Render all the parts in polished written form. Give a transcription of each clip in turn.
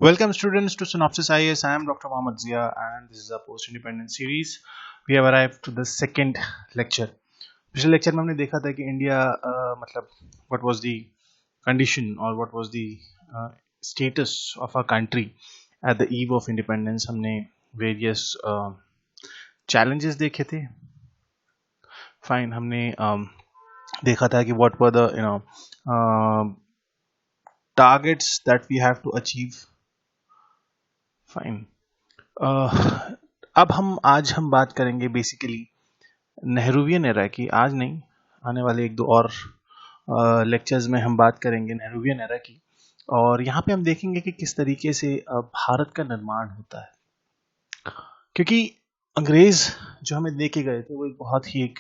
Welcome students to Synopsis IAS. I am Dr. Mohammad Zia and this is a post-independent series. We have arrived to the second lecture. पिछले lecture में हमने देखा था कि India मतलब what was the condition or what was the status of our country at the eve of independence. हमने various challenges देखे थे. Fine. हमने देखा था कि what were the targets that we have to achieve. Fine अब आज हम बात करेंगे बेसिकली नेहरूवियन एरा की. आज नहीं, आने वाले एक दो और लेक्चर्स में हम बात करेंगे नेहरूवियन एरा की. और यहाँ पे हम देखेंगे कि किस तरीके से भारत का निर्माण होता है. क्योंकि अंग्रेज जो हमें देके गए थे वो एक बहुत ही एक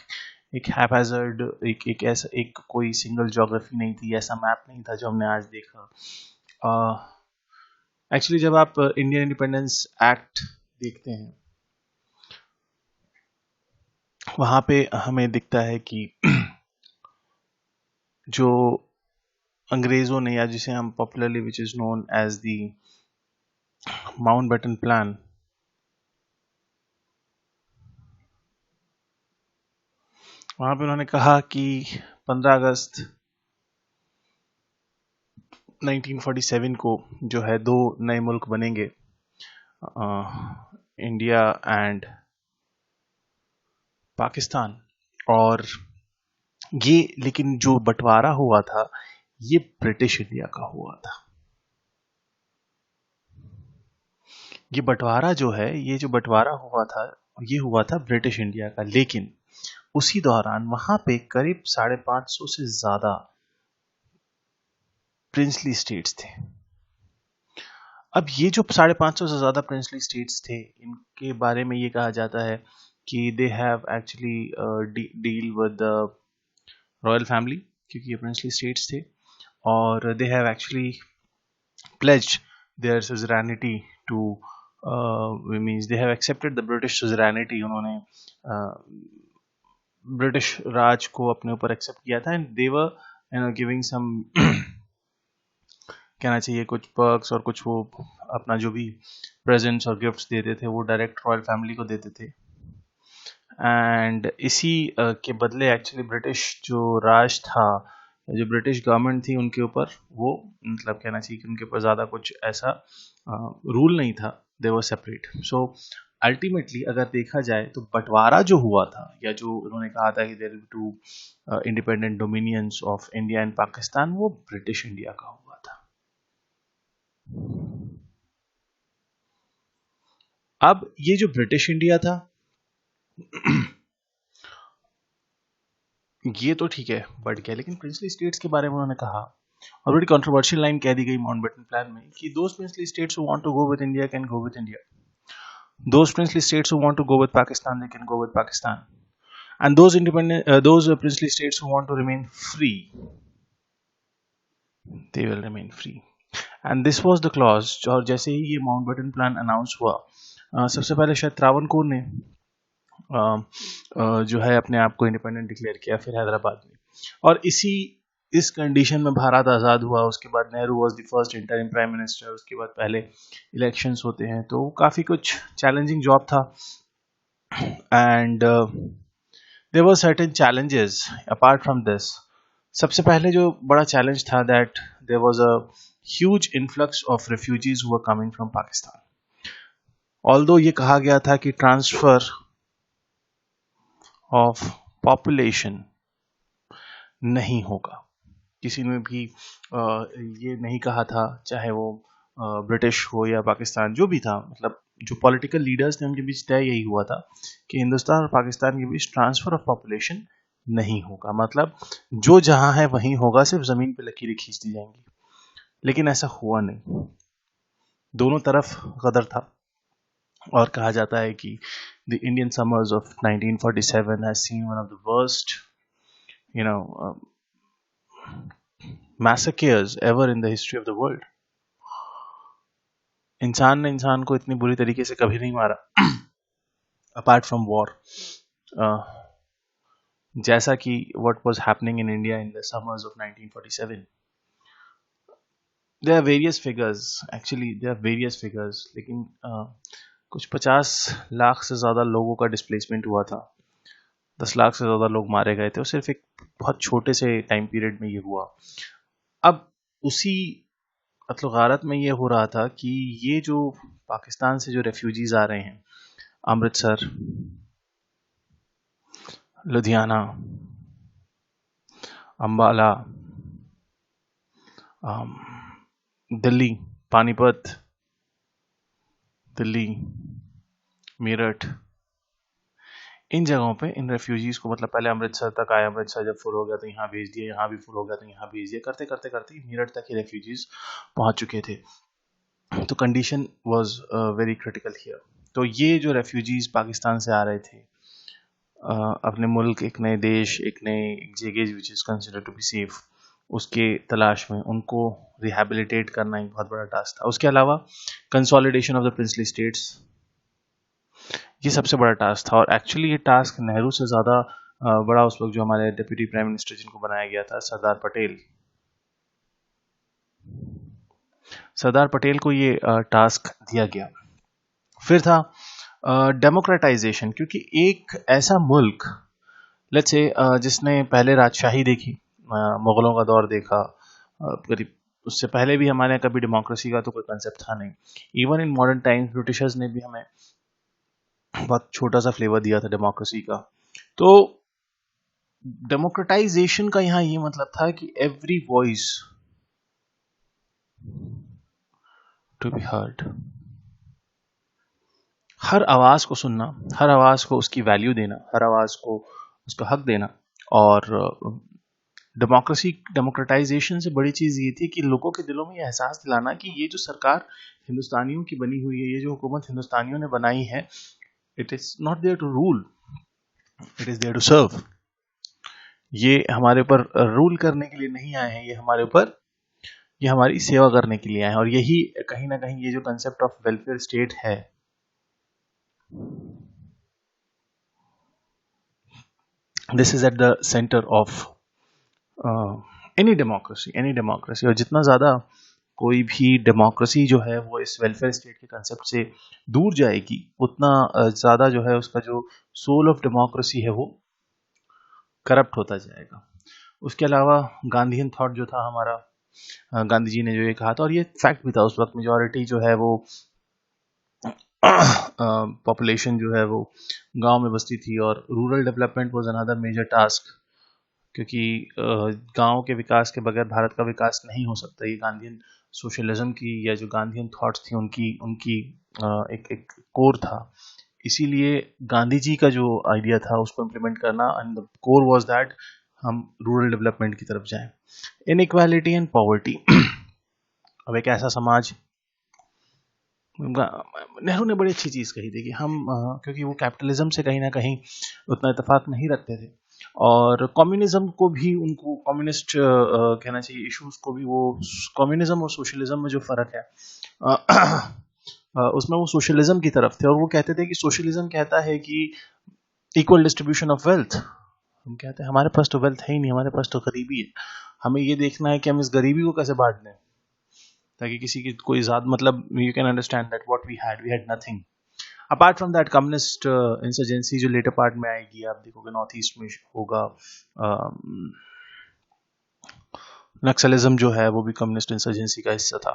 हैपहैज़र्ड एक ऐसा एक कोई सिंगल ज्योग्राफी नहीं थी, ऐसा मैप नहीं था जो हमने आज देखा. एक्चुअली जब आप इंडियन इंडिपेंडेंस एक्ट देखते हैं वहां पे हमें दिखता है कि जो अंग्रेजों ने, या जिसे हम popularly which is known as the Mountbatten plan, वहां पे उन्होंने कहा कि 15 अगस्त 1947 को जो है दो नए मुल्क बनेंगे, इंडिया एंड पाकिस्तान. और ये लेकिन जो बंटवारा हुआ था ये ब्रिटिश इंडिया का हुआ था. ये बंटवारा जो है, ये जो बंटवारा हुआ था ये हुआ था ब्रिटिश इंडिया का. लेकिन उसी दौरान वहां पे करीब 550 से ज्यादा प्रिंसली स्टेट्स थे. अब ये जो 550 से ज्यादा प्रिंसली स्टेट्स थे, इनके बारे में ये कहा जाता है कि they have actually deal with the royal family, क्योंकि ये प्रिंसली स्टेट्स थे. और they have actually pledged their suzerainty to means they have accepted the British suzerainty. उन्होंने ब्रिटिश राज को अपने ऊपर एक्सेप्ट किया था. And they were giving some कहना चाहिए कुछ पर्क्स और कुछ वो अपना जो भी प्रेजेंट्स और गिफ्ट्स देते थे वो डायरेक्ट रॉयल फैमिली को देते थे. एंड इसी के बदले एक्चुअली ब्रिटिश जो राज था, जो ब्रिटिश गवर्नमेंट थी, उनके ऊपर वो मतलब कहना चाहिए कि उनके ऊपर ज़्यादा कुछ ऐसा रूल नहीं था. दे वर सेपरेट. सो अल्टीमेटली अगर देखा जाए तो बंटवारा जो हुआ था, या जो उन्होंने कहा था कि there will be two independent dominions of India and Pakistan, वो ब्रिटिश इंडिया का हुआ था. अब ये जो ब्रिटिश इंडिया था ये तो ठीक है बढ़ गया, लेकिन प्रिंसली स्टेट्स के बारे में उन्होंने कहा, और बड़ी कंट्रोवर्शियल लाइन कह दी गई माउंटबेटन प्लान में कि those princely states who want to go with India can go with India, those princely states who want to go with Pakistan they can go with Pakistan, and those princely states who want to remain free they will remain free. And this was the clause. और जैसे ही ये Mountbatten plan announce हुआ, सबसे पहले शायद त्रावणकोर ने जो है अपने आप को इंडिपेंडेंट डिक्लेयर किया, फिर हैदराबाद में. और इस कंडीशन में भारत आज़ाद हुआ. उसके बाद Nehru was the first interim prime minister. उसके बाद पहले इलेक्शंस होते हैं, तो काफ़ी कुछ चैलेंजिंग जॉब था. And there were certain challenges apart from this. सबसे पहले जो बड़ा चैलेंज था that there was a huge influx of refugees who were coming from Pakistan. Although ये कहा गया था कि ट्रांसफर ऑफ पॉपुलेशन नहीं होगा, किसी ने भी ये नहीं कहा था, चाहे वो ब्रिटिश हो या पाकिस्तान, जो भी था. मतलब जो पॉलिटिकल लीडर्स थे उनके बीच तय यही हुआ था कि हिंदुस्तान और पाकिस्तान के बीच ट्रांसफर ऑफ पॉपुलेशन नहीं होगा. मतलब जो जहां है वहीं होगा, सिर्फ जमीन पे लकीरें खींच दी जाएंगी. लेकिन ऐसा हुआ नहीं, दोनों तरफ गदर था. और कहा जाता है कि the Indian summers of 1947 has seen one of the worst, massacres ever in the history of the world. इंसान ने इंसान को इतनी बुरी तरीके से कभी नहीं मारा apart from war, जैसा कि what was happening in India in the summers of 1947. There are various figures, actually there are various figures, लेकिन कुछ 50 लाख से ज़्यादा लोगों का डिस्प्लेसमेंट हुआ था, 10 लाख से ज़्यादा लोग मारे गए थे, और सिर्फ एक बहुत छोटे से टाइम पीरियड में ये हुआ। अब उसी मतलब गारत में ये हो रहा था कि ये जो पाकिस्तान से जो रेफ्यूजीज आ रहे हैं, अमृतसर, लुधियाना, अम्बाला, दिल्ली, पानीपत, दिल्ली, मेरठ, इन जगहों पे इन रेफ्यूजीज को मतलब पहले अमृतसर तक आए, अमृतसर जब फुल हो गया तो यहाँ भेज दिया, यहाँ भी फुल हो गया तो यहाँ भेज दिया, करते करते करते मेरठ तक ही रेफ्यूजीज पहुंच चुके थे। तो condition was very critical here. तो ये जो रेफ्यूजीज पाकिस्तान से आ रहे थे अपने मुल्क, एक नए देश, एक नए जगह which is considered to be safe, उसके तलाश में उनको रिहेबिलिटेट करना एक बहुत बड़ा टास्क था। उसके अलावा consolidation of the princely states, ये सबसे बड़ा टास्क था। और एक्चुअली ये टास्क नेहरू से ज़्यादा बड़ा उस वक्त जो हमारे डिप्टी प्राइम मिनिस्टर जिनको बनाया गया था, सरदार पटेल, सरदार पटेल को ये टास्क दिया गया। फिर था डेमोक्रेटाइजेशन, क्योंकि एक ऐसा मुल्क, लेट्स से जिसने पहले राजशाही देखी, मुगलों का दौर देखा, करीब उससे पहले भी हमारे यहाँ कभी डेमोक्रेसी का तो कोई कंसेप्ट था नहीं। Even in modern times Britishers ने भी हमें बहुत छोटा सा फ्लेवर दिया था डेमोक्रेसी का। तो डेमोक्रेटाइजेशन का यहाँ ये मतलब था कि every voice to be heard, हर आवाज को सुनना, हर आवाज को उसकी वैल्यू देना, हर आवाज को उसका हक देना। और डेमोक्रेसी, डेमोक्रेटाइजेशन से बड़ी चीज ये थी कि लोगों के दिलों में ये एहसास दिलाना कि ये जो सरकार हिंदुस्तानियों की बनी हुई है, ये जो हुकूमत हिंदुस्तानियों ने बनाई है, it is not there to rule, it is there to serve. ये हमारे ऊपर रूल करने के लिए नहीं आए हैं, ये हमारे ऊपर, ये हमारी सेवा करने के लिए आए हैं। और यही कहीं ना कहीं ये जो कंसेप्ट ऑफ वेलफेयर स्टेट है, this is at the centre of any democracy, any democracy. और जितना ज़्यादा कोई भी डेमोक्रेसी जो है वो इस वेलफेयर स्टेट के कंसेप्ट से दूर जाएगी, उतना ज़्यादा जो है उसका जो सोल ऑफ डेमोक्रेसी है वो करप्ट होता जाएगा। उसके अलावा गांधीयन थॉट जो था हमारा, गांधी जी ने जो ये कहा था, और ये फैक्ट भी था, उस वक्त मेजॉरिटी जो है वो पॉपुलेशन जो है वो गांव में बसती थी, और rural development was another major task, क्योंकि गांव के विकास के बगैर भारत का विकास नहीं हो सकता। ये गांधीयन सोशलिज्म की या जो गांधीयन थॉट्स थी उनकी उनकी एक कोर था। इसीलिए गांधी जी का जो आइडिया था उसको इम्प्लीमेंट करना, and the core was that हम रूरल डेवलपमेंट की तरफ जाएं। इनइक्वालिटी एंड पॉवर्टी, अब एक ऐसा समाज, नेहरू ने बड़ी अच्छी चीज कही थी कि हम क्योंकि वो कैपिटलिज्म से कहीं ना कहीं उतना इतफाक नहीं रखते थे, और कम्युनिज्म को भी उनको कम्युनिस्ट कहना चाहिए, इश्यूज को भी, वो कम्युनिज्म और सोशलिज्म में जो फर्क है उसमें वो सोशलिज्म की तरफ थे। और वो कहते थे कि सोशलिज्म कहता है कि इक्वल डिस्ट्रीब्यूशन ऑफ वेल्थ, हम कहते हैं हमारे पास तो वेल्थ है ही नहीं, हमारे पास तो गरीबी है, हमें ये देखना है कि हम इस गरीबी को कैसे बांट दें ताकि किसी की कोई ज़्यादा, मतलब you can understand that what we had nothing apart from that. Communist insurgency जो लेटर पार्ट में आएगी, आप देखोगे नॉर्थ ईस्ट में होगा, नक्सलिज्म जो है वो भी कम्युनिस्ट इंसर्जेंसी का हिस्सा था।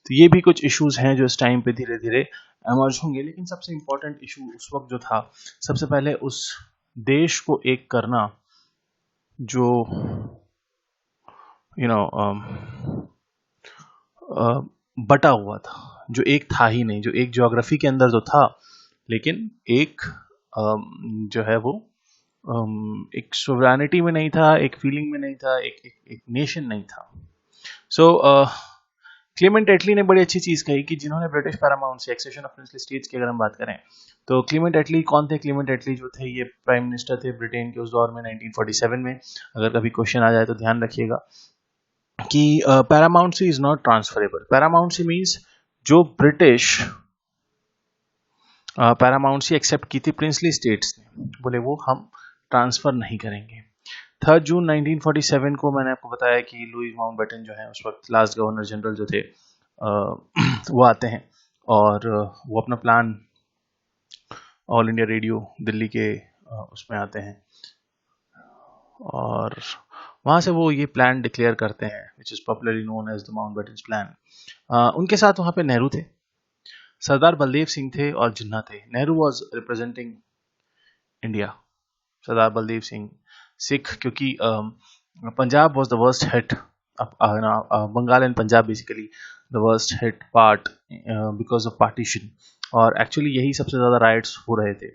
तो ये भी कुछ इश्यूज हैं जो इस टाइम पे धीरे धीरे एमर्ज होंगे। लेकिन सबसे इम्पोर्टेंट इशू उस वक्त जो था, सबसे पहले उस देश को एक करना जो यू नो बटा हुआ था, जो एक था ही नहीं, जो एक ज्योग्राफी के अंदर तो था लेकिन एक जो है वो एक सोवरेनिटी में नहीं था, एक फीलिंग में नहीं था, एक नेशन नहीं था। सो क्लेमेंट एटली ने बड़ी अच्छी चीज कही कि जिन्होंने ब्रिटिश पैरामाउंट से एक्सेशन ऑफ प्रिंसली स्टेट्स की अगर हम बात करें तो क्लेमेंट एटली कौन थे? क्लेमेंट एटली जो थे ये प्राइम मिनिस्टर थे ब्रिटेन के उस दौर में 1947 में। अगर कभी क्वेश्चन आ जाए तो ध्यान रखिएगा कि paramountcy is not transferable. Paramountcy means जो ब्रिटिश पैरामाउंट सी एक्सेप्ट की थी प्रिंसली स्टेट्स ने, बोले वो हम ट्रांसफर नहीं करेंगे। 3 जून 1947 को मैंने आपको बताया कि लुई माउंटबेटन जो है उस वक्त लास्ट गवर्नर जनरल जो थे वो आते हैं और वो अपना plan all India radio Delhi के उसमें आते हैं और वहाँ से वो ये प्लान डिक्लेयर करते हैं which is popularly known as the Mountbatten plan. उनके साथ वहाँ पे नेहरू थे, सरदार बलदेव सिंह थे और जिन्ना थे। Nehru was representing India, Sardar Baldev Singh Sikh, क्योंकि Punjab was the worst hit, Bengal and Punjab basically the worst hit part because of partition, और एक्चुअली यही सबसे ज़्यादा राइट्स हो रहे थे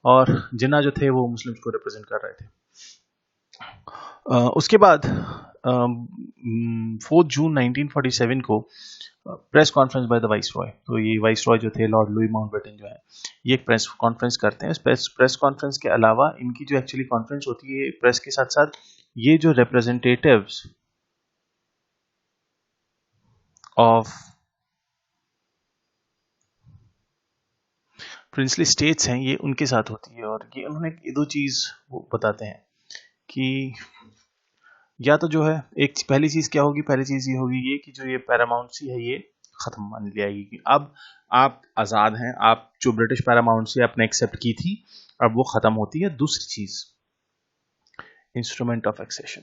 और जिन्ना जो थे वो मुस्लिम्स को रिप्रेजेंट कर रहे थे। उसके बाद 4 जून 1947 को press conference by the vice Roy, तो ये वाइस रॉय जो थे लॉर्ड लुई माउंटबेटन जो है ये एक प्रेस कॉन्फ्रेंस करते हैं। प्रेस कॉन्फ्रेंस के अलावा इनकी जो एक्चुअली कॉन्फ्रेंस होती है प्रेस के साथ साथ, ये जो रिप्रेजेंटेटिव्स ऑफ प्रिंसली स्टेट्स हैं ये उनके साथ होती है और ये उन्होंने दो चीज वो बताते हैं कि या तो जो है एक पहली चीज क्या होगी, पहली चीज ये होगी ये कि जो ये पैरामाउंसी है ये खत्म मान ली जाएगी कि अब आप आजाद हैं, आप जो ब्रिटिश पैरामाउंसी आपने एक्सेप्ट की थी अब वो खत्म होती है। दूसरी चीज इंस्ट्रूमेंट ऑफ एक्सेशन,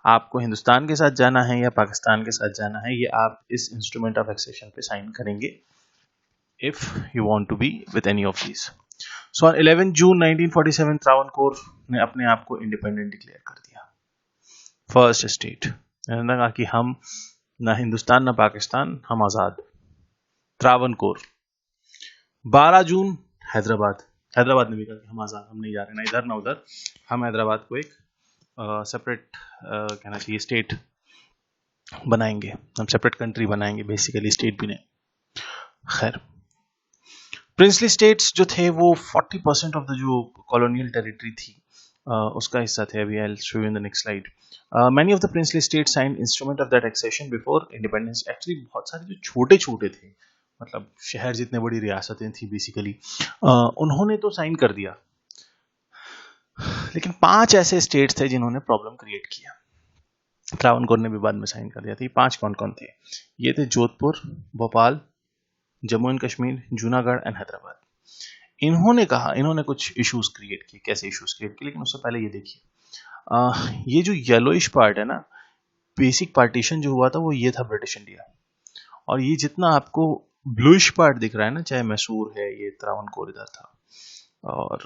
आपको हिंदुस्तान के साथ जाना है या पाकिस्तान के साथ जाना है ये आप इस इंस्ट्रूमेंट ऑफ एक्सेशन पे साइन करेंगे if you want to be with any of these. So on 11 जून 1947 त्रावणकोर ने अपने आप को इंडिपेंडेंट डिक्लेयर कर दिया, फर्स्ट स्टेट। मैंने कहा कि हम ना हिंदुस्तान ना पाकिस्तान, हम आजाद। त्रावणकोर। 12 जून हैदराबाद ने भी कहा कि हम आजाद, हम नहीं जा रहे ना इधर ना उधर, हम हैदराबाद को एक सेपरेट कहना चाहिए स्टेट बनाएंगे, हम सेपरेट कंट्री बनाएंगे, बेसिकली स्टेट भी नहीं। खैर प्रिंसली स्टेट्स जो थे वो 40% ऑफ द जो कॉलोनियल टेरिटरी थी उसका हिस्सा थे। अभी I'll show you in the next slide. Many of the princely states signed instrument of that accession before independence. Actually बहुत सारे जो छोटे छोटे थे, मतलब शहर जितने बड़ी रियासतें थी बेसिकली उन्होंने तो साइन कर दिया, लेकिन 5 ऐसे स्टेट्स थे जिन्होंने प्रॉब्लम क्रिएट किया। त्रावणकोर ने भी बाद में साइन कर दिया था। 5 कौन कौन थे? ये थे जोधपुर, भोपाल, जम्मू एंड कश्मीर, जूनागढ़ एंड हैदराबाद। इन्होंने कुछ इश्यूज क्रिएट किए। कैसे इश्यूज क्रिएट किए? लेकिन उससे पहले ये देखिए, ये जो येलोइश पार्ट है ना, बेसिक पार्टीशन जो हुआ था वो ये था ब्रिटिश इंडिया, और ये जितना आपको ब्लूइश पार्ट दिख रहा है ना, चाहे मैसूर है, ये त्रावणकोर इधर था, और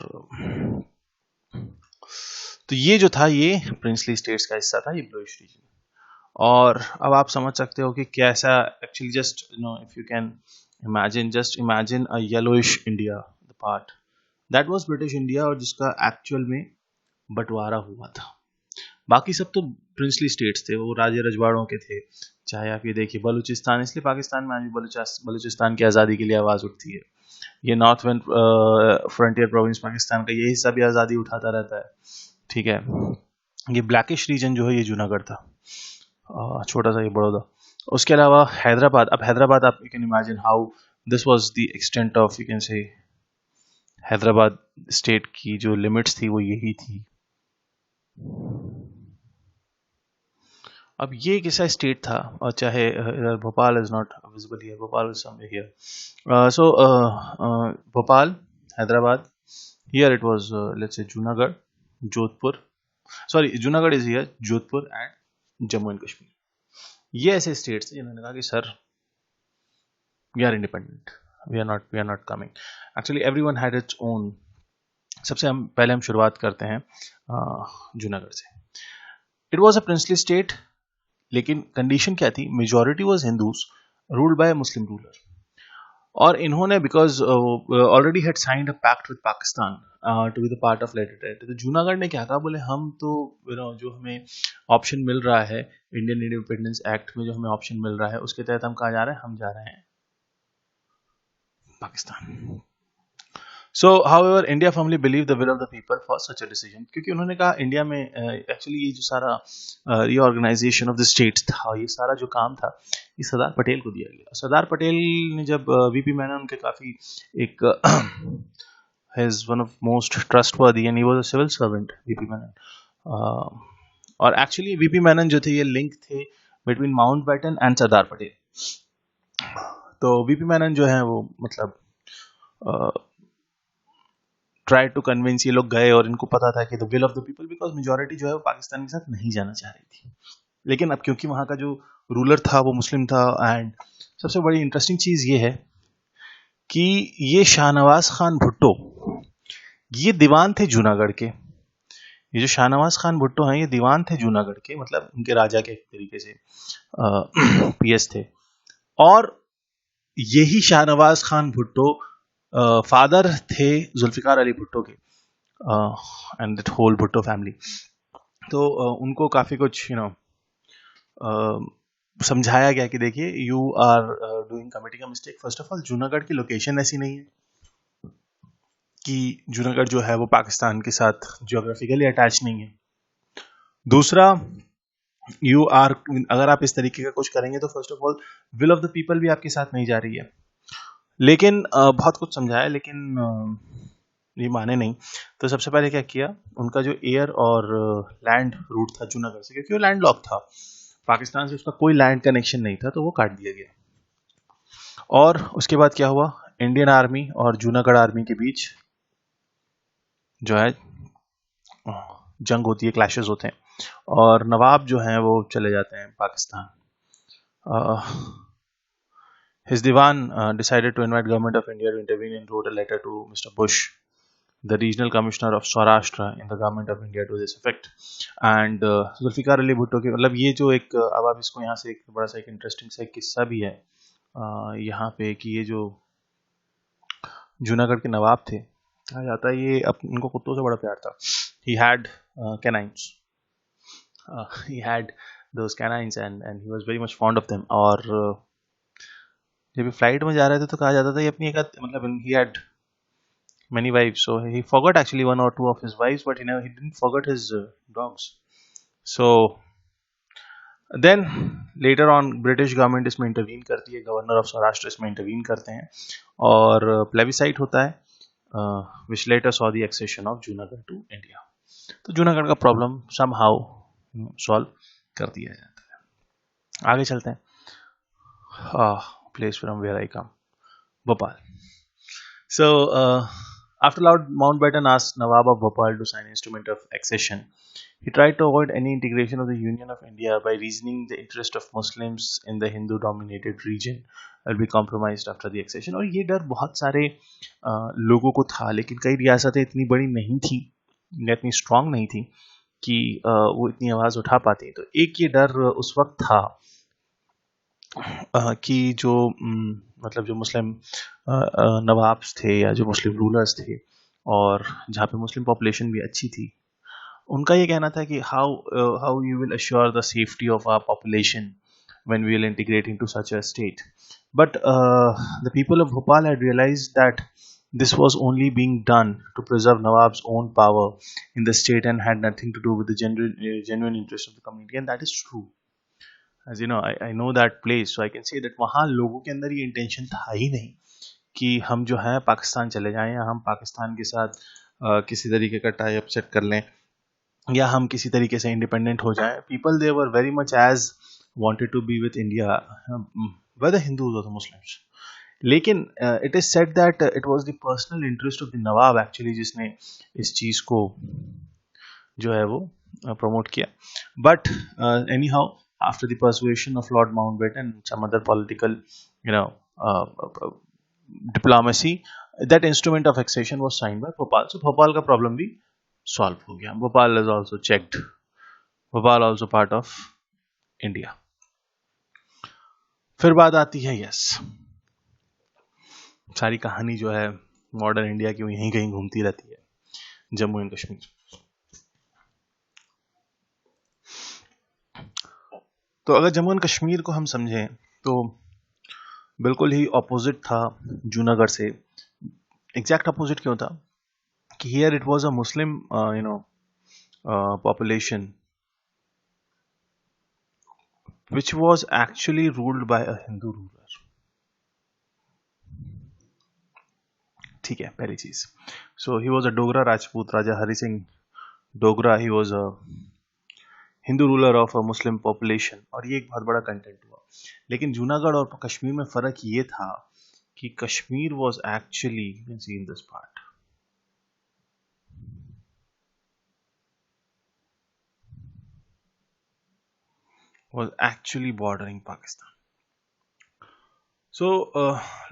तो ये जो था ये प्रिंसली स्टेट्स का हिस्सा था, ये ब्लूइश रीजन। और अब आप समझ सकते हो कि कैसा actually, just if you can imagine a yellowish India, the part that was British India, और जिसका एक्चुअल में बंटवारा हुआ था। बाकी सब तो प्रिंसली स्टेट्स थे, वो राजे रजवाड़ों के थे। चाहे आप ये देखिए बलूचिस्तान, इसलिए पाकिस्तान में आज भी बलूचिस्तान की आज़ादी के लिए आवाज़ उठती है। ये north west frontier province Pakistan का ये हिस्सा भी आज़ादी उठाता रहता है, ठीक है। ये ब्लैकिश रीजन जो है ये जूनागढ़ था, छोटा सा ये बड़ौदा। उसके अलावा हैदराबाद, अब हैदराबाद आप you can imagine how this was the extent of, you can say Hyderabad state की जो लिमिट्स थी वो यही थी। अब ये कैसा स्टेट था, और चाहे Bhopal is not visible here, Bhopal is somewhere here, so Bhopal, Hyderabad, here it was let's say Junagadh, Jodhpur, sorry Junagadh is here, Jodhpur and Jammu and Kashmir. ये ऐसे स्टेट्स जिन्होंने कहा कि sir we are independent, we are not coming. Actually everyone had its own. सबसे पहले हम शुरुआत करते हैं जूनागढ़ से। It was a princely state, लेकिन कंडीशन क्या थी? Majority was Hindus ruled by Muslim ruler, और इन्होंने because already had signed a pact with Pakistan to be the part of later territory. तो जूनागढ़ ने क्या कहा, बोले हम तो जो हमें ऑप्शन मिल रहा है इंडियन इंडिपेंडेंस एक्ट में, जो हमें ऑप्शन मिल रहा है उसके तहत हम कहाँ जा रहे हैं? हम जा रहे हैं Pakistan. So, however, India firmly believed the will of the people for such a decision, क्योंकि उन्होंने कहा इंडिया में एक्चुअली ये जो सारा रीऑर्गेनाइजेशन ऑफ द स्टेट्स था, ये सारा जो काम था ये सरदार पटेल को दिया गया। सरदार पटेल ने जब वीपी मेनन उनके काफ़ी एक is one of most trustworthy and he was a civil servant, VP Menon, और एक्चुअली वीपी मेनन जो थे ये लिंक थे between Mountbatten and Sardar Patel. तो वीपी मेनन जो है वो मतलब ट्राई टू कन्विंस, ये लोग गए और इनको पता था कि the will of the people, because majority जो है वो पाकिस्तान के साथ नहीं जाना चाह रही थी। लेकिन अब क्योंकि वहाँ का जो रूलर था वो मुस्लिम था, एंड सबसे बड़ी इंटरेस्टिंग चीज़ ये है कि ये शाहनवाज खान भुट्टो ये दीवान थे जूनागढ़ के। ये जो शाहनवाज खान भुट्टो हैं ये दीवान थे जूनागढ़ के, मतलब उनके राजा के एक तरीके से पीएस थे। और यही शाहनवाज खान भुट्टो फादर थे जुल्फिकार अली भुट्टो के, and that whole Bhutto family. तो उनको काफ़ी कुछ समझाया गया कि देखिए you are doing committing a mistake. First of all Junagadh की लोकेशन ऐसी नहीं है कि जूनागढ़ जो है वो पाकिस्तान के साथ जियोग्राफिकली अटैच नहीं है। दूसरा, यू आर, अगर आप इस तरीके का कुछ करेंगे तो first of all will of the people भी आपके साथ नहीं जा रही है। लेकिन बहुत कुछ समझाया, लेकिन ये माने नहीं। तो सबसे पहले क्या किया, उनका जो एयर और लैंड रूट था जूनागढ़ से, क्योंकि वो लैंड लॉक था, पाकिस्तान से उसका कोई लैंड कनेक्शन नहीं था, तो वो काट दिया गया। और उसके बाद क्या हुआ, इंडियन आर्मी और जूनागढ़ आर्मी के बीच जो है जंग होती है, क्लैशेस होते हैं, और नवाब जो हैं वो चले जाते हैं Pakistan. His divan decided to invite government of India to intervene and wrote a letter to Mr. Bush, the regional commissioner of Saurashtra in the government of India, to this effect. And Zulfikar Ali Bhutto के, मतलब ये जो एक, अब आप इसको यहाँ से एक बड़ा सा एक इंटरेस्टिंग सा एक किस्सा भी है यहाँ पे, कि ये जो जूनागढ़ के नवाब थे, कहा जाता है ये उनको कुत्तों से बड़ा प्यार था। He had canines. He had those canines and he was very much fond of them. और जब ये फ्लाइट में जा रहे थे तो कहा जाता था ये अपनी एक, मतलब he had many wives, so he forgot actually one or two of his wives, but he didn't forget his dogs. So then later on British government इसमें इंटरवीन करती है, गवर्नर ऑफ सौराष्ट्र इसमें इंटरवीन करते हैं, और प्लेबिसाइट होता है, which later saw the accession of Junagadh to India. तो जूनागढ़ का प्रॉब्लम somehow सॉल्व कर दिया जाता है। आगे चलते हैं, place from where I come, Bhopal. So after Lord Mountbatten asked Nawab of Bhopal to sign an instrument of accession, he tried to avoid any integration of the Union of India by reasoning the interest of Muslims in the Hindu-dominated region will be compromised after the accession. और ये डर बहुत सारे लोगों को था, लेकिन कई रियासतें इतनी बड़ी नहीं थी या इतनी स्ट्रांग नहीं थी कि वो इतनी आवाज़ उठा पाती। तो एक ये डर उस वक्त था कि जो मतलब जो मुस्लिम नवाब्स थे या जो मुस्लिम रूलर्स थे, और जहाँ पे मुस्लिम पॉपुलेशन भी अच्छी थी, उनका ये कहना था कि how you will assure the safety of our population when we will integrate into such a state. But the people of Bhopal had realized that this was only being done to preserve Nawab's own power in the state and had nothing to do with the genuine interest of the community, and that is true. As you know, I know that place, so I can say that वहाँ लोगों के अंदर ये intention था ही नहीं कि हम जो है पाकिस्तान चले जाएं, या हम पाकिस्तान के साथ किसी तरीके का टाई अप सेट कर लें, या हम किसी तरीके से इंडिपेंडेंट हो जाएं. People they were very much as wanted to be with India, whether Hindus or the Muslims. लेकिन it is said that it was the personal interest of the Nawab actually जिसने इस चीज़ को जो है वो प्रमोट किया. But anyhow, after the persuasion of Lord Mountbatten and some other political, diplomacy, that instrument of accession was signed by Bhopal. So Bhopal का problem भी solve हो गया. Bhopal is also checked. Bhopal also part of India. फिर बात आती है, yes, सारी कहानी जो है मॉडर्न इंडिया की वो यहीं कहीं घूमती रहती है, जम्मू एंड कश्मीर. तो अगर जम्मू एंड कश्मीर को हम समझें तो बिल्कुल ही ऑपोजिट था जूनागढ़ से. एग्जैक्ट ऑपोजिट क्यों था कि here it was a Muslim population which was actually ruled by a Hindu ruler. ठीक है, पहली चीज. So he was a Dogra Rajput, Raja Hari Singh Dogra, he was a Hindu ruler of a Muslim population, और ये एक बहुत बड़ा content हुआ। लेकिन जूनागढ़ और कश्मीर में फर्क ये था कि Kashmir was actually, you can see in this part, was actually bordering Pakistan. So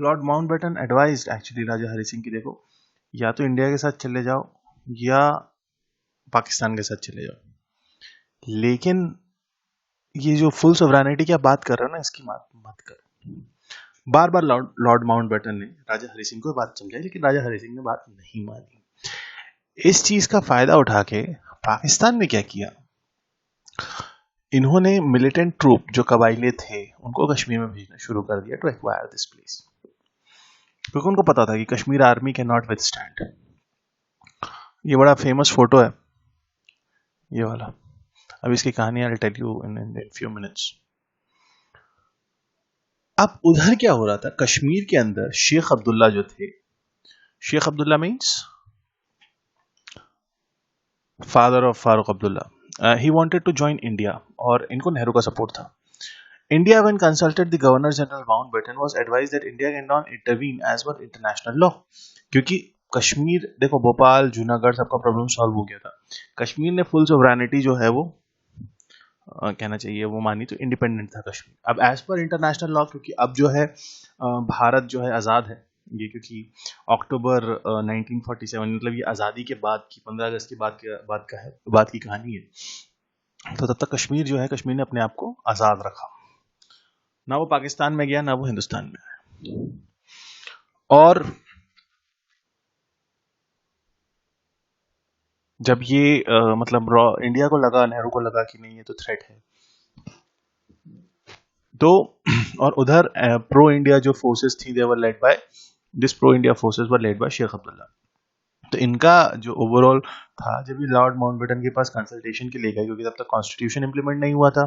Lord Mountbatten advised actually राजा हरि सिंह की, देखो या तो इंडिया के साथ चले जाओ या पाकिस्तान के साथ चले जाओ, लेकिन ये जो फुल सोवरेनिटी की आप बात कर रहे हो ना, इसकी मत करो। बार बार लॉर्ड माउंटबेटन ने राजा हरि सिंह को बात समझाई, लेकिन राजा हरि सिंह ने बात नहीं मानी। इस चीज का फायदा उठा के पाकिस्तान ने क्या किया, इन्होंने मिलिटेंट ट्रूप जो कबाइले थे उनको कश्मीर में भेजना शुरू कर दिया टू एक्वायर दिस प्लेस, क्योंकि उनको पता था कि Kashmir army can not withstand. ये बड़ा फेमस फोटो है ये वाला, अब इसकी कहानी I tell you in few minutes. अब उधर क्या हो रहा था, कश्मीर के अंदर शेख अब्दुल्ला जो थे, Sheikh Abdullah means father of Farooq Abdullah, he wanted to join India, और इनको नेहरू का सपोर्ट था। India, when consulted the Governor General Mountbatten, was advised that India cannot intervene as per international law, क्योंकि कश्मीर, देखो भोपाल जूनागढ़ सबका प्रॉब्लम सॉल्व हो गया था, कश्मीर ने फुल सोवरेनिटी जो है वो कहना चाहिए वो मानी, तो इंडिपेंडेंट था कश्मीर। अब एज पर इंटरनेशनल लॉ, क्योंकि अब जो है भारत जो है आज़ाद है, ये क्योंकि अक्टूबर 1947, मतलब ये आज़ादी के बाद की 15 अगस्त के बाद की कहानी है, तो तब तक कश्मीर जो है, कश्मीर ने अपने आप को आज़ाद रखा, ना वो पाकिस्तान में गया ना वो हिंदुस्तान में आया। और जब ये मतलब इंडिया को लगा, नेहरू को लगा कि नहीं ये तो थ्रेट है, तो और उधर प्रो इंडिया जो फोर्सेस थी, they were led by this pro India forces were led by Sheikh Abdullah. तो इनका जो ओवरऑल था, जब ये लॉर्ड माउंटबेटन के पास कंसल्टेशन के लिए गए, क्योंकि तब तक कॉन्स्टिट्यूशन इंप्लीमेंट नहीं हुआ था,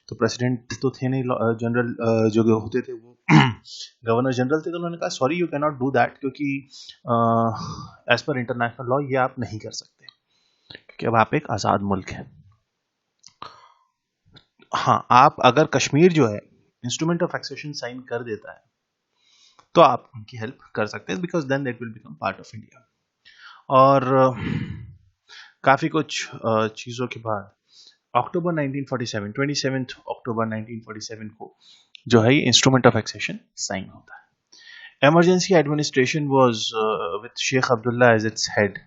तो प्रेसिडेंट तो थे नहीं, जनरल जो होते थे वो गवर्नर जनरल थे, तो उन्होंने कहा sorry you can not do that, क्योंकि एज पर इंटरनेशनल लॉ ये आप नहीं कर सकते, क्योंकि अब आप एक आज़ाद मुल्क है। हाँ, आप अगर कश्मीर जो है इंस्ट्रूमेंट ऑफ एक्सेशन साइन कर देता है तो आप उनकी हेल्प कर सकते हैं, because then that will become part of India. और काफ़ी कुछ चीज़ों के बाद अक्टूबर 1947, 27 अक्टूबर 1947 को जो है ये इंस्ट्रूमेंट ऑफ एक्सेशन साइन होता है। Emergency administration was with Sheikh Abdullah as its head,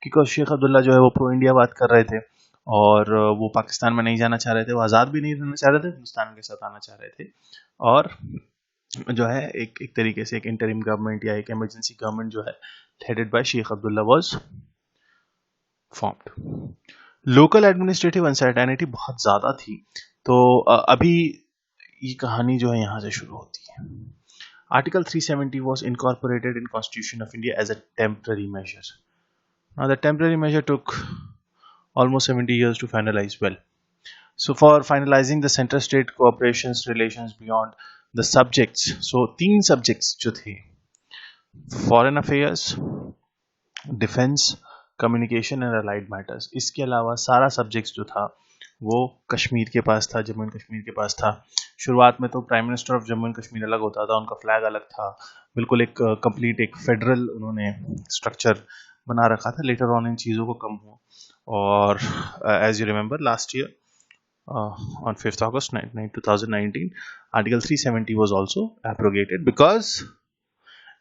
because Sheikh Abdullah जो है वो प्रो इंडिया बात कर रहे थे, और वो पाकिस्तान में नहीं जाना चाह रहे थे, वो आज़ाद भी नहीं रहना चाह रहे थे, हिंदुस्तान के साथ आना चाह रहे थे, और जो है एक तरीके से एक इंटरिम गवर्नमेंट या एक इमरजेंसी गवर्नमेंट जो है headed by Sheikh Abdullah was formed. Local administrative uncertainty बहुत ज़्यादा थी, तो अभी ये कहानी जो है यहाँ से शुरू होती है। Article 370 was incorporated in Constitution of India as a temporary measure. Now the temporary measure took almost 70 years to finalize well. So for finalizing the center-state cooperations relations beyond the subjects, so 3 subjects जो थे, foreign affairs, defense, communication and allied matters, इसके अलावा सारा subjects जो था वो कश्मीर के पास था, जम्मू एंड कश्मीर के पास था। शुरुआत में तो prime minister of Jammu and Kashmir अलग होता था, उनका फ्लैग अलग था, बिल्कुल एक कंप्लीट एक फेडरल उन्होंने स्ट्रक्चर बना रखा था। लेटर ऑन इन चीज़ों को कम हुआ, और as you remember last year on 5th August 2019, Article 370 was also abrogated because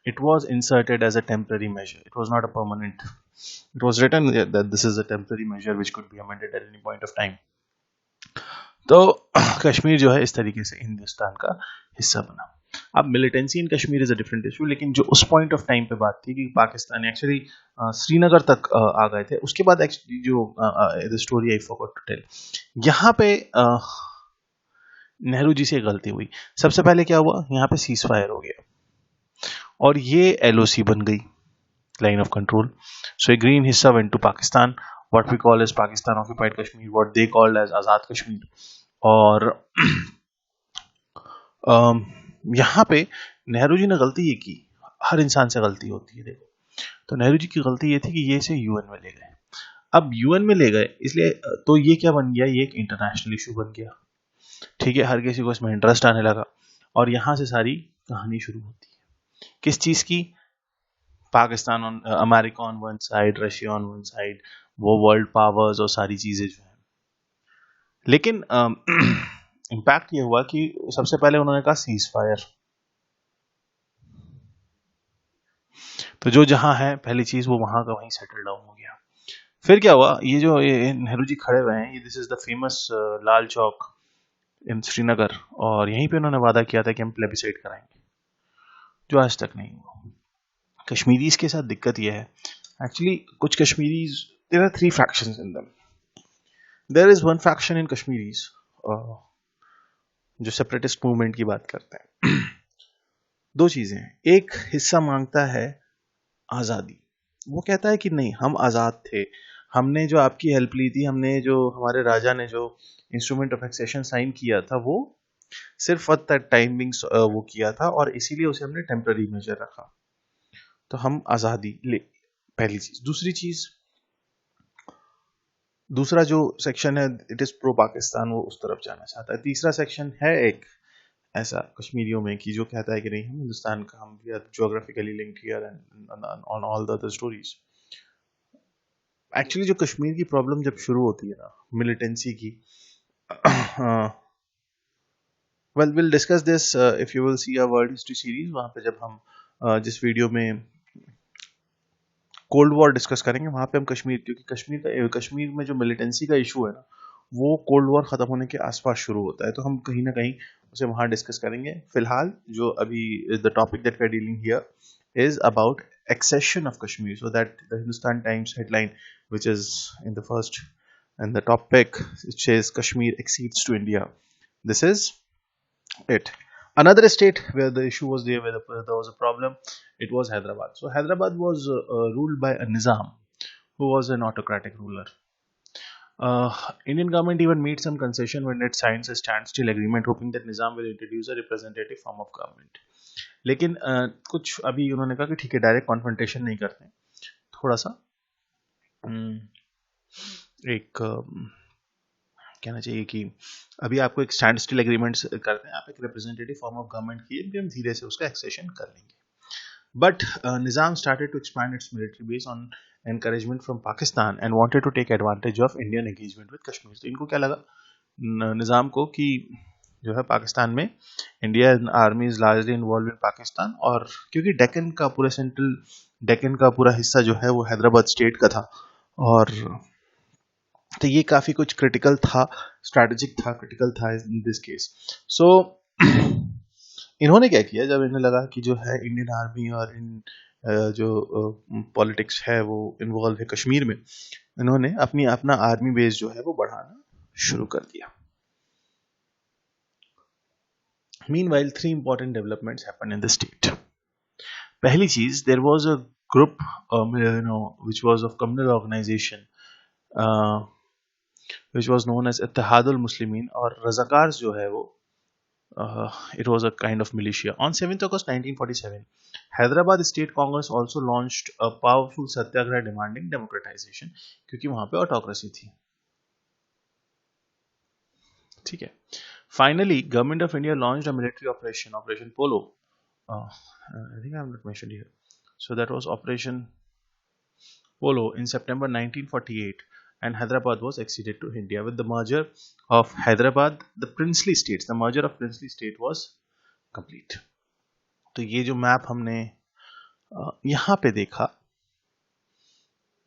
it was inserted as a temporary measure. It was not a permanent. It was written that this is a temporary measure which could be amended at any point of time. तो कश्मीर जो है इस तरीके से हिंदुस्तान का हिस्सा बना। अब militancy in Kashmir is a different issue, लेकिन जो उस पॉइंट ऑफ टाइम पे बात थी कि पाकिस्तान एक्चुअली श्रीनगर तक आ गए थे, उसके बाद एक्चुअली जो the story I forgot to tell, यहाँ पे नेहरू जी से गलती हुई। सबसे पहले क्या हुआ, यहाँ पे सीज फायर हो गया और ये एलओसी बन गई, line of control. So a green हिस्सा went to Pakistan, what we call as Pakistan occupied Kashmir, what they called as Azad Kashmir. और यहाँ पे नेहरू जी ने गलती ये की, हर इंसान से गलती होती है देखो, तो नेहरू जी की गलती ये थी कि ये इसे यूएन में ले गए। अब यूएन में ले गए, इसलिए तो ये क्या बन गया, ये एक इंटरनेशनल इशू बन गया। ठीक है, हर किसी को इसमें इंटरेस्ट आने लगा और यहाँ से सारी कहानी शुरू होती है किस चीज की, Pakistan on, America on one side, Russia on one side, वो वर्ल्ड पावर्स और सारी चीजें जो है। लेकिन इम्पैक्ट ये हुआ कि सबसे पहले उन्होंने कहा सीज फायर। तो जो जहां है पहली चीज वो वहां का वहीं सेटल डाउन हो गया। फिर क्या हुआ, ये जो ये नेहरू जी खड़े हुए हैं, this is the famous Lal Chowk इन श्रीनगर, और यहीं पे उन्होंने वादा किया था कि हम प्लेबिसाइड कराएंगे, जो आज तक नहीं हुआ। कश्मीरीज के साथ दिक्कत यह है, एक्चुअली कुछ Kashmiris, there are three factions in them. There is one faction in Kashmiris जो सेपरेटिस्ट मूवमेंट की बात करते हैं। दो चीजें हैं, एक हिस्सा मांगता है आजादी, वो कहता है कि नहीं हम आजाद थे, हमने जो आपकी हेल्प ली थी, हमने जो हमारे राजा ने जो इंस्ट्रूमेंट ऑफ एक्सेशन साइन किया था वो सिर्फ फॉर दैट टाइमिंग वो किया था और इसीलिए उसे हमने टेम्पररी मेजर रखा, तो हम आजादी ले। पहली चीज। दूसरी चीज, दूसरा जो सेक्शन है इट इज प्रो पाकिस्तान, वो उस तरफ जाना चाहता है। तीसरा सेक्शन है एक ऐसा कश्मीरियों में कि जो कहता है कि नहीं हम हिंदुस्तान का, हम geographically linked here and on all the other stories. Actually जो कश्मीर की प्रॉब्लम जब शुरू होती है ना मिलिटेंसी की, well will discuss this if you will see a world history series, वहां पे जब हम जिस वीडियो में कोल्ड वॉर डिस्कस करेंगे वहां पे हम कश्मीर, क्योंकि कश्मीर में जो मिलिटेंसी का इशू है ना वो कोल्ड वॉर खत्म होने के आसपास शुरू होता है, तो हम कहीं ना कहीं उसे वहां डिस्कस करेंगे। फिलहाल जो अभी the topic that we are dealing here is about accession of Kashmir, so that the Hindustan Times headline, which is in the first and the top pick, it says Kashmir accedes to India. This is it. Another state where the issue was there, where there was a problem, it was Hyderabad. So Hyderabad was ruled by a Nizam, who was an autocratic ruler. Indian government even made some concession when it signs a standstill agreement, hoping that Nizam will introduce a representative form of government. लेकिन कुछ अभी उन्होंने कहा कि ठीक है direct confrontation नहीं करते, थोड़ा सा एक कहना चाहिए कि अभी आपको एक स्टैंड स्टिल एग्रीमेंट करते हैं, आप एक रिप्रेजेंटेटिव फॉर्म ऑफ गवर्नमेंट की, हम धीरे से उसका एक्सेशन कर लेंगे। But Nizam started to expand its military base on encouragement from Pakistan and wanted to take advantage of Indian engagement with Kashmir. तो इनको क्या लगा निज़ाम को कि जो है पाकिस्तान में Indian army is largely involve in Pakistan, और क्योंकि डेक्कन का पूरा सेंट्रल डेक्कन का पूरा हिस्सा जो है वो हैदराबाद स्टेट का था, और तो ये काफी कुछ क्रिटिकल था, स्ट्रैटेजिक था, क्रिटिकल था इन दिस केस। सो इन्होंने क्या किया, जब इन्हें लगा कि जो है इंडियन आर्मी और इन जो पॉलिटिक्स है वो इन्वॉल्व है कश्मीर में, इन्होंने अपना आर्मी बेस जो है वो बढ़ाना शुरू कर दिया। Meanwhile, three important developments happened in the state. पहली चीज, there was a group, which was of communal organization, which was known as Ittihadul Muslimin, और रज़ाकार्स जो है वो it was a kind of militia. On 7th August 1947, Hyderabad State Congress also launched a powerful satyagraha demanding democratization, क्योंकि वहां पे autocracy थी। ठीक है। Finally, Government of India launched a military operation, Operation Polo. I think I have not mentioned here. So that was Operation Polo in September 1948, and Hyderabad was acceded to India. With the merger of Hyderabad, the princely states, the merger of princely state was complete. तो ये जो map हमने यहाँ पे देखा,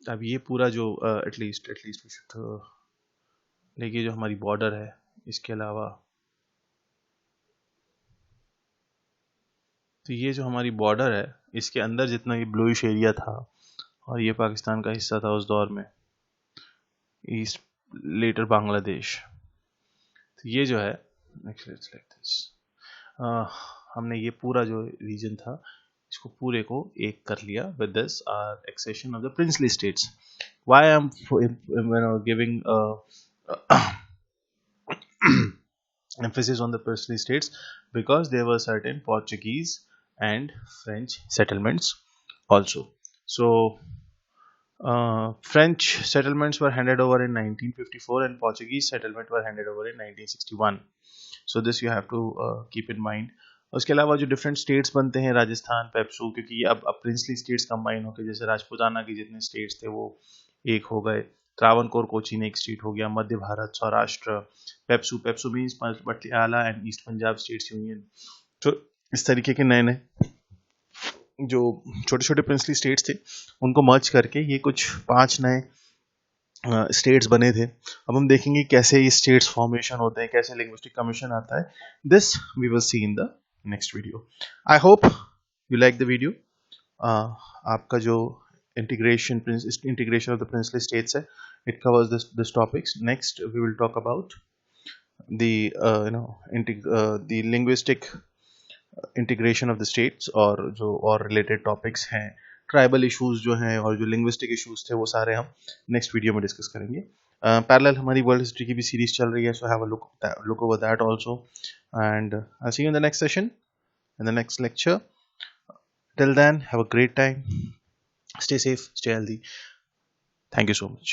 अब ये पूरा जो एटलीस्ट देखिए जो हमारी बॉर्डर है, इसके अलावा तो ये जो हमारी बॉर्डर है इसके अंदर जितना ये ब्लूइश एरिया था और ये पाकिस्तान का हिस्सा था उस दौर में, ईस्ट लेटर बांग्लादेश, तो ये जो है हमने ये पूरा जो रीजन था इसको पूरे को एक कर लिया with this accession of the princely states. Why I am giving emphasis on the princely states? Because there were certain Portuguese and French settlements also. So French settlements were handed over in 1954 and Portuguese settlement were handed over in 1961. So this you have to keep in mind. उसके अलावा जो different states बनते हैं, राजस्थान, पेप्सू, क्योंकि अब princely states combine होकर, जैसे राजपूताना के जितने स्टेट्स थे वो एक हो गए, त्रावणकोर कोचीन एक स्टेट हो गया, Madhya Bharat, Saurashtra, PEPSU, PEPSU means Patiala and East Punjab states union. तो इस तरीके के नए नए जो छोटे छोटे प्रिंसली स्टेट्स थे उनको मर्ज करके ये कुछ 5 नए स्टेट्स बने थे। अब हम देखेंगे कैसे ये स्टेट्स फॉर्मेशन होते हैं, कैसे लिंग्विस्टिक कमीशन आता है। This we will see in the next video. I hope you like the video. आपका जो integration of the princely states है, it covers this topics. Next we will talk about the linguistic integration of the states, और जो और related topics हैं, tribal issues जो हैं और जो लिंग्विस्टिक इश्यूज थे, वो सारे हम नेक्स्ट वीडियो में डिस्कस करेंगे। पैरेलल हमारी वर्ल्ड हिस्ट्री की भी सीरीज चल रही है, so have a look over that also, and I see you in the next session, in the next lecture. Till then, have a great time, stay safe, stay healthy. Thank you so much.